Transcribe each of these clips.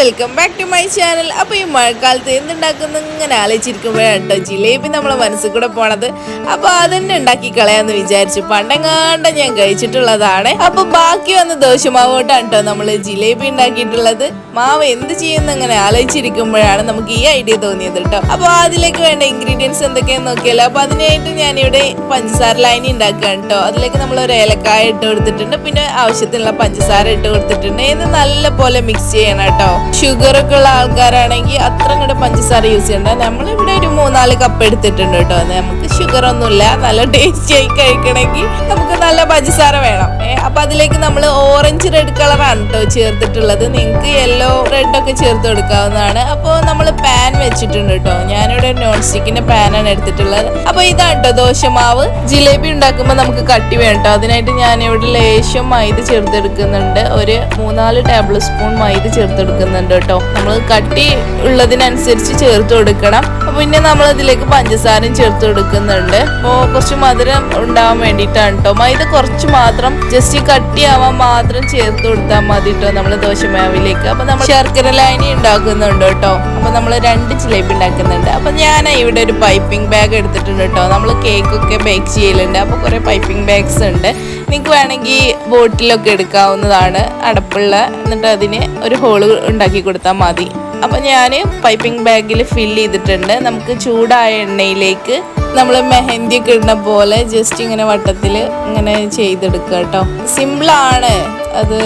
Welcome back to my channel. അപ്പോൾ ഈ മഴക്കാലത്ത് എന്തുണ്ടാക്കുന്ന ഇങ്ങനെ ആലോചിച്ചിരിക്കുമ്പോഴാണ് കേട്ടോ ജിലേബി നമ്മളെ മനസ്സിൽ കൂടെ പോണത്. അപ്പോൾ അതന്നെ ഉണ്ടാക്കി കളയാന്ന് വിചാരിച്ചു. പണ്ടെങ്ങാണ്ട് ഞാൻ കഴിച്ചിട്ടുള്ളതാണ്. അപ്പോൾ ബാക്കി വന്ന ദോശമാവോട്ടാണ് കേട്ടോ നമ്മൾ ജിലേബി ഉണ്ടാക്കിയിട്ടുള്ളത്. മാവ് എന്ത് ചെയ്യുന്ന ഇങ്ങനെ ആലോചിച്ചിരിക്കുമ്പോഴാണ് നമുക്ക് ഈ ഐഡിയ തോന്നിയത് കേട്ടോ. അപ്പോൾ അതിലേക്ക് വേണ്ട ഇൻഗ്രീഡിയൻസ് എന്തൊക്കെയാന്ന് നോക്കിയാലോ. അപ്പോൾ അതിനായിട്ട് ഞാനിവിടെ പഞ്ചസാര ലൈനി ഉണ്ടാക്കുകയാണ് കേട്ടോ. അതിലേക്ക് നമ്മൾ ഒരു ഏലക്കായ ഇട്ട് കൊടുത്തിട്ടുണ്ട്, പിന്നെ ആവശ്യത്തിനുള്ള പഞ്ചസാര ഇട്ട് കൊടുത്തിട്ടുണ്ട്. ഇത് നല്ല പോലെ മിക്സ് ചെയ്യണം കേട്ടോ. ഷുഗർ ഒക്കെ ഉള്ള ആൾക്കാരാണെങ്കിൽ അത്ര കൂടെ പഞ്ചസാര യൂസ് ചെയ്യണ്ട. നമ്മളിവിടെ ഒരു 3-4 കപ്പ് എടുത്തിട്ടുണ്ട് കേട്ടോ. നമുക്ക് ഷുഗർ ഒന്നുമില്ല, നല്ല ടേസ്റ്റി ആയി കഴിക്കണമെങ്കിൽ നമുക്ക് നല്ല പഞ്ചസാര വേണം. അപ്പൊ അതിലേക്ക് നമ്മൾ ഓറഞ്ച് റെഡ് കളറാണ് കേട്ടോ ചേർത്തിട്ടുള്ളത്. നിങ്ങൾക്ക് യെല്ലോ റെഡ് ഒക്കെ ചേർത്ത് കൊടുക്കാവുന്നതാണ്. അപ്പോൾ നമ്മൾ പാൻ വെച്ചിട്ടുണ്ട് കേട്ടോ. ഞാനിവിടെ നോൺ സ്റ്റിക്കിന്റെ പാനാണ് എടുത്തിട്ടുള്ളത്. അപ്പൊ ഇതാണ് കേട്ടോ ദോശമാവ്. ജിലേബി ഉണ്ടാക്കുമ്പോൾ നമുക്ക് കട്ടി വേണം കേട്ടോ. അതിനായിട്ട് ഞാനിവിടെ ലേശം മൈദ ചേർത്തെടുക്കുന്നുണ്ട്. ഒരു 3-4 ടേബിൾ സ്പൂൺ മൈദ ചേർത്തെടുക്കുന്നുണ്ട് കേട്ടോ. നമ്മൾ കട്ടി ഉള്ളതിനനുസരിച്ച് ചേർത്ത് കൊടുക്കണം. പിന്നെ നമ്മൾ ഇതിലേക്ക് പഞ്ചസാരയും ചേർത്ത് കൊടുക്കുന്നുണ്ട്. അപ്പോൾ കുറച്ച് മധുരം ഉണ്ടാവാൻ വേണ്ടിയിട്ടാണ് കേട്ടോ. മൈദ കുറച്ച് മാത്രം ജസ്റ്റ് കട്ടിയാവാൻ മാത്രം ചേർത്ത് കൊടുത്താൽ മതി കേട്ടോ നമ്മൾ ദോശമാവിലേക്ക്. അപ്പൊ നമ്മൾ ശർക്കര ലൈനി ഉണ്ടാക്കുന്നുണ്ട് കേട്ടോ. അപ്പൊ നമ്മൾ 2 ജിലേബി ഉണ്ടാക്കുന്നുണ്ട്. അപ്പൊ ഞാൻ ഇവിടെ ഒരു പൈപ്പിംഗ് ബാഗ് എടുത്തിട്ടുണ്ട് കേട്ടോ. നമ്മൾ കേക്കൊക്കെ ബേക്ക് ചെയ്യലുണ്ട്. അപ്പൊ കുറെ പൈപ്പിംഗ് ബാഗ്സ് ഉണ്ട്. നിങ്ങൾക്ക് വേണമെങ്കിൽ ബോട്ടിലൊക്കെ എടുക്കാവുന്നതാണ്, അടപ്പുള്ള. എന്നിട്ട് അതിന് ഒരു ഹോള് ഉണ്ടാക്കി കൊടുത്താൽ മതി. അപ്പം ഞാൻ പൈപ്പിംഗ് ബാഗിൽ ഫില്ല് ചെയ്തിട്ടുണ്ട്. നമുക്ക് ചൂടായ എണ്ണയിലേക്ക് നമ്മൾ മെഹന്തി ഒക്കെ ഇടുന്ന പോലെ ജസ്റ്റ് ഇങ്ങനെ വട്ടത്തിൽ ഇങ്ങനെ ചെയ്തെടുക്കുക കേട്ടോ. സിമ്പിളാണ്, അത്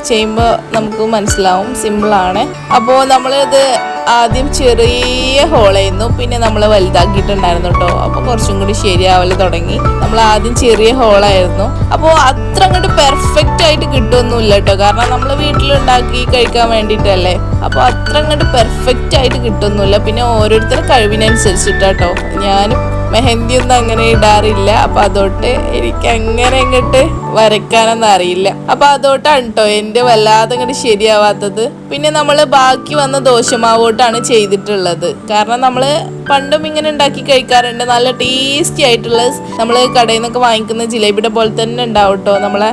ചെയ്യുമ്പോൾ നമുക്ക് മനസ്സിലാവും സിമ്പിളാണ്. അപ്പോൾ നമ്മളിത് ആദ്യം ചെറിയ ഹോളായിരുന്നു, പിന്നെ നമ്മൾ വലുതാക്കിയിട്ടുണ്ടായിരുന്നു കേട്ടോ. അപ്പോൾ കുറച്ചും കൂടി ശരിയാവല് തുടങ്ങി. നമ്മൾ ആദ്യം ചെറിയ ഹോളായിരുന്നു. അപ്പോൾ അത്ര അങ്ങോട്ട് പെർഫെക്റ്റ് ആയിട്ട് കിട്ടുമൊന്നുമില്ല കേട്ടോ. കാരണം നമ്മൾ വീട്ടിലുണ്ടാക്കി കഴിക്കാൻ വേണ്ടിയിട്ടല്ലേ. അപ്പോൾ അത്ര അങ്ങോട്ട് പെർഫെക്റ്റ് ആയിട്ട് കിട്ടുമൊന്നുമില്ല. പിന്നെ ഓരോരുത്തരുടെ കഴിവിനനുസരിച്ചിട്ടാട്ടോ. ഞാനും മെഹന്തി ഒന്നും അങ്ങനെ ഇടാറില്ല. അപ്പൊ അതോട്ട് എനിക്ക് അങ്ങനെ ഇങ്ങോട്ട് വരയ്ക്കാനൊന്നും അറിയില്ല. അപ്പൊ അതോട്ടാണ് കേട്ടോ എൻ്റെ വല്ലാതെ ഇങ്ങോട്ട് ശരിയാവാത്തത്. പിന്നെ നമ്മൾ ബാക്കി വന്ന ദോശമാവോട്ടാണ് ചെയ്തിട്ടുള്ളത്. കാരണം നമ്മൾ പണ്ടും ഇങ്ങനെ ഉണ്ടാക്കി കഴിക്കാറുണ്ട്. നല്ല ടേസ്റ്റി ആയിട്ടുള്ള നമ്മൾ കടയിൽ നിന്നൊക്കെ വാങ്ങിക്കുന്ന ജിലേബിയുടെ പോലെ തന്നെ ഉണ്ടാവും കേട്ടോ. നമ്മളെ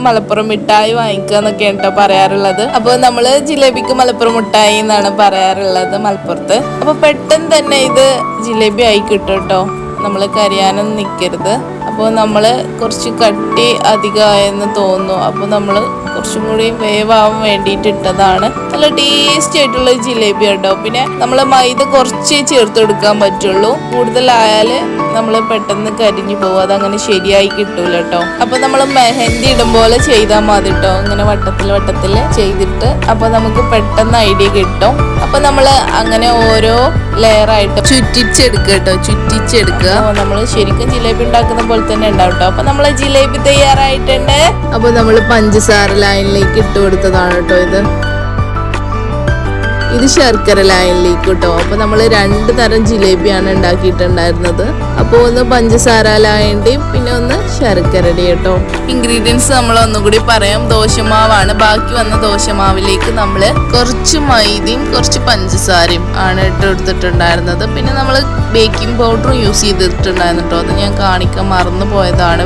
മലപ്പുറം മിഠായി വാങ്ങിക്കുക എന്നൊക്കെയാണ് കേട്ടോ പറയാറുള്ളത്. അപ്പോൾ നമ്മൾ ജിലേബിക്ക് മലപ്പുറം മിഠായി എന്നാണ് പറയാറുള്ളത് മലപ്പുറത്ത്. അപ്പോൾ പെട്ടെന്ന് തന്നെ ഇത് ജിലേബി ആയി കിട്ടും കേട്ടോ. നമ്മൾ കരിയാനൊന്നും നിൽക്കരുത്. അപ്പോൾ നമ്മൾ കുറച്ച് കട്ടി അധികമായെന്ന് തോന്നുന്നു. അപ്പോൾ നമ്മൾ കുറച്ചും കൂടി വേവാൻ വേണ്ടിയിട്ട് ഇട്ടതാണ്. നല്ല ടേസ്റ്റി ആയിട്ടുള്ള ജിലേബി കേട്ടോ. പിന്നെ നമ്മൾ മൈദ കുറച്ചേ ചേർത്ത് കൊടുക്കാൻ പറ്റുള്ളൂ. കൂടുതലായാൽ നമ്മൾ പെട്ടെന്ന് കരിഞ്ഞു പോകും. അതങ്ങനെ ശരിയായി കിട്ടൂല കേട്ടോ. അപ്പൊ നമ്മൾ മെഹന്തി ഇടും പോലെ ചെയ്താൽ മതി കേട്ടോ. ഇങ്ങനെ വട്ടത്തിൽ ചെയ്തിട്ട് അപ്പൊ നമുക്ക് പെട്ടെന്ന് ഐഡിയ കിട്ടും. അപ്പൊ നമ്മൾ അങ്ങനെ ഓരോ ലെയറായിട്ട് ചുറ്റിച്ചെടുക്കുക കേട്ടോ. ചുറ്റിച്ചെടുക്കുക. നമ്മൾ ശരിക്കും ജിലേബി ഉണ്ടാക്കുന്ന പോലെ തന്നെ ഉണ്ടാവും കേട്ടോ. അപ്പൊ നമ്മളെ ജിലേബി തയ്യാറായിട്ടുണ്ട്. അപ്പൊ നമ്മൾ പഞ്ചസാര ലൈനിലേക്ക് ഇട്ട് കൊടുത്തതാണ് കേട്ടോ ഇത് ശർക്കര ലൈനിലേക്ക് കേട്ടോ. അപ്പോൾ നമ്മൾ 2 തരം ജിലേബിയാണ് ഉണ്ടാക്കിയിട്ടുണ്ടായിരുന്നത്. അപ്പോൾ ഒന്ന് പഞ്ചസാര ലൈൻ്റെയും പിന്നെ ഒന്ന് ശർക്കരയുടെയും കേട്ടോ. ഇൻഗ്രീഡിയൻസ് നമ്മൾ ഒന്നുകൂടി പറയാം. ദോശമാവാണ്. ബാക്കി വന്ന ദോശമാവിലേക്ക് നമ്മൾ കുറച്ച് മൈദയും കുറച്ച് പഞ്ചസാരയും ആണ് ഇട്ട് കൊടുത്തിട്ടുണ്ടായിരുന്നത്. പിന്നെ നമ്മൾ ബേക്കിംഗ് പൗഡറും യൂസ് ചെയ്തിട്ടുണ്ടായിരുന്നു കേട്ടോ. അത് ഞാൻ കാണിക്കാൻ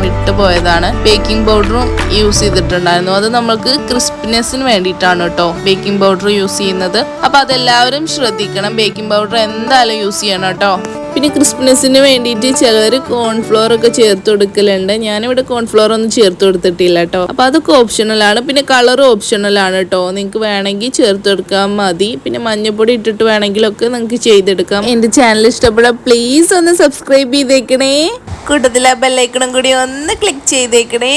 വിട്ടുപോയതാണ്. ബേക്കിംഗ് പൗഡറും യൂസ് ചെയ്തിട്ടുണ്ടായിരുന്നു. അത് നമുക്ക് ക്രിസ്പിനെസ്സിന് വേണ്ടിയിട്ടാണ് കേട്ടോ ബേക്കിംഗ് പൗഡർ യൂസ് ചെയ്യുന്നത്. അപ്പൊ അതെല്ലാവരും ശ്രദ്ധിക്കണം. ബേക്കിംഗ് പൗഡർ എന്തായാലും യൂസ് ചെയ്യണം കേട്ടോ. പിന്നെ ക്രിസ്പിനെസ്സിന് വേണ്ടിയിട്ട് ചിലർ കോൺഫ്ലോർ ഒക്കെ ചേർത്ത് കൊടുക്കലുണ്ട്. ഞാനിവിടെ കോൺഫ്ലോർ ഒന്നും ചേർത്ത് കൊടുത്തിട്ടില്ല കേട്ടോ. അപ്പൊ അതൊക്കെ ഓപ്ഷണലാണ്. പിന്നെ കളറും ഓപ്ഷണലാണ് കേട്ടോ. നിങ്ങൾക്ക് വേണമെങ്കിൽ ചേർത്ത് കൊടുക്കാൻ മതി. പിന്നെ മഞ്ഞപ്പൊടി ഇട്ടിട്ട് വേണമെങ്കിലൊക്കെ നിങ്ങൾക്ക് ചെയ്തെടുക്കാം. എൻ്റെ ചാനൽ ഇഷ്ടപ്പെടാം പ്ലീസ് ഒന്ന് സബ്സ്ക്രൈബ് ചെയ്തേക്കണേ. കൂട്ടത്തിലെ ബെല്ലൈക്കണും കൂടി ഒന്ന് ക്ലിക്ക് ചെയ്തേക്കണേ.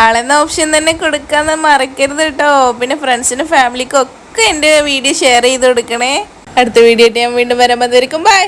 ആളെന്ന ഓപ്ഷൻ തന്നെ കൊടുക്കാന്ന് മറക്കരുത് കേട്ടോ. പിന്നെ ഫ്രണ്ട്സിനും ഫാമിലിക്കും ഒക്കെ എൻ്റെ വീഡിയോ ഷെയർ ചെയ്ത് കൊടുക്കണേ. അടുത്ത വീഡിയോ ആയിട്ട് ഞാൻ വീണ്ടും വരാൻ ബൈ.